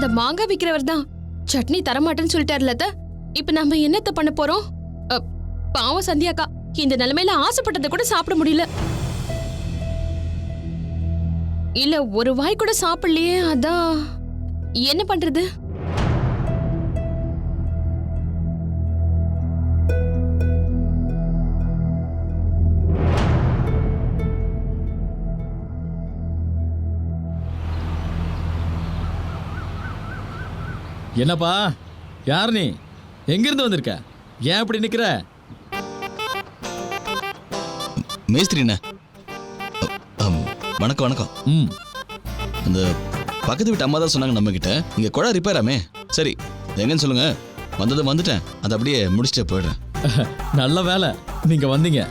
அந்த மாங்காய் விக்கிறவர் தான் சட்னி தரமாட்டேன்னு சொல்லிட்டாருல. இப்ப நம்ம என்னத்த பண்ண போறோம்? பாவம் சந்தியாக்கா இந்த நிலைமையில ஆசைப்பட்டதை கூட சாப்பிட முடியல. இல்ல ஒரு வாய் கூட சாப்பிடலையே, அதான் என்ன பண்றது? என்னப்பா, யார் நீ? எங்கிருந்து வந்திருக்க? ஏன் அப்படி நிக்கிற? மேஸ்திரிண்ணே, வணக்கம் வணக்கம். அந்த பக்கத்து வீட்டு அம்மா தான் சொன்னாங்க நம்ம கிட்ட இங்க குழா ரிப்பேர் ஆமே. சரி எங்கன்னு சொல்லுங்க, வந்துட்டேன். அதை அப்படியே முடிச்சுட்டு போயிடுறேன். நல்ல வேலை நீங்க வந்தீங்க.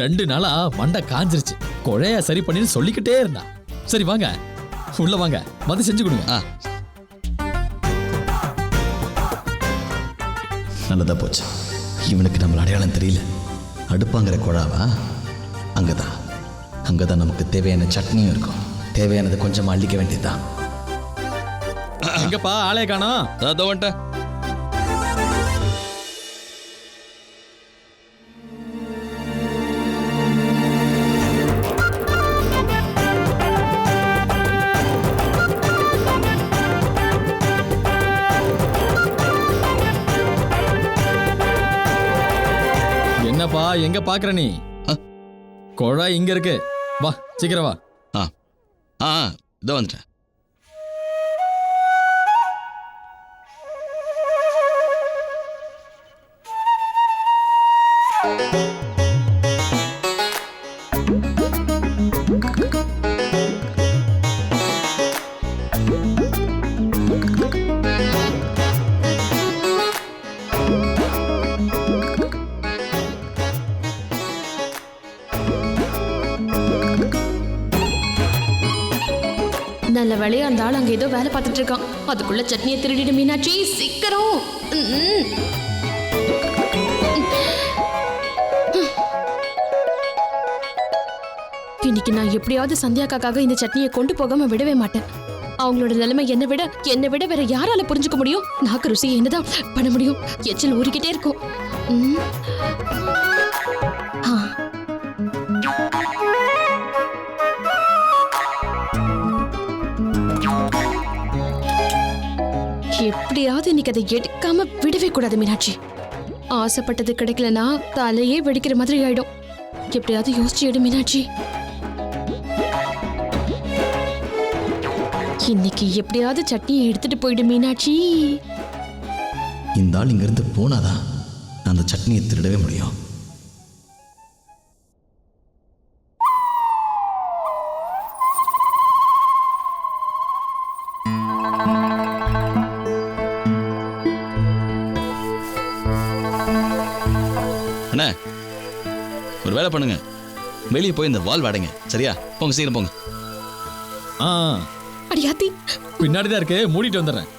2 நாளா மண்டை காஞ்சிருச்சு. குழைய சரி பண்ணின்னு சொல்லிக்கிட்டே இருந்தா. சரி வாங்க உள்ள வாங்க, வந்து செஞ்சு கொடுங்க. நல்லதா போச்சு. இவனுக்கு நம்மள அடையாளம் தெரியல. அடுப்பாங்கிற குழாவா? அங்கதான் நமக்கு தேவையான சட்னியும் இருக்கும். தேவையானது கொஞ்சமா அள்ளிக்க வேண்டியதுதான். எங்கப்பா ஆளே காணோம்? அதான் வந்துட்டேன். என்னப்பா எங்க பாக்குற நீ? குழாய் இங்க இருக்கு, வா சீக்கிரம் வா. இதோ வந்துட்டேன். நல்ல வேலையா அந்த ஆள் அங்க ஏதோ வேலை பார்த்துட்டு இருக்கான். அதுக்குள்ள சட்னியை திருடிடு மீனாட்சி, சீக்கிரம். இன்னைக்கு நான் எப்படியாவது சந்தியாக்காக இந்த சட்னியை கொண்டு போகாம விடவே மாட்டேன். அவங்களோட நிலைமை என்னை விட வேற யாரால புரிஞ்சுக்க முடியும்? நாக்கு ருசி என்னதான் பண்ண முடியும்? எச்சல் ஊறிக்கிட்டே இருக்கும். எப்படியாவது இன்னைக்கு அதை எடுக்காம விடவே கூடாது மீனாட்சி. ஆசைப்பட்டது கிடைக்கலனா தலையே வெடிக்கிற மாதிரி ஆயிடும். எப்படியாவது யோசிச்சு எடு மீனாட்சி. இன்னைக்கு எப்படியாவது சட்னியை எடுத்துட்டு போயிடு மீனாட்சி. இந்த ஆள் இங்கிருந்து போனாதான் நான் அந்த சட்னியை திருடவே முடியும். அண்ணா ஒரு வேலை பண்ணுங்க, வெளியே போய் இந்த வால் வாடங்க. சரியா? போங்க, சீக்கிரம் போங்க. அடியாத்தி பின்னாடிதான் இருக்கு, மூடிட்டு வந்துடுறேன்.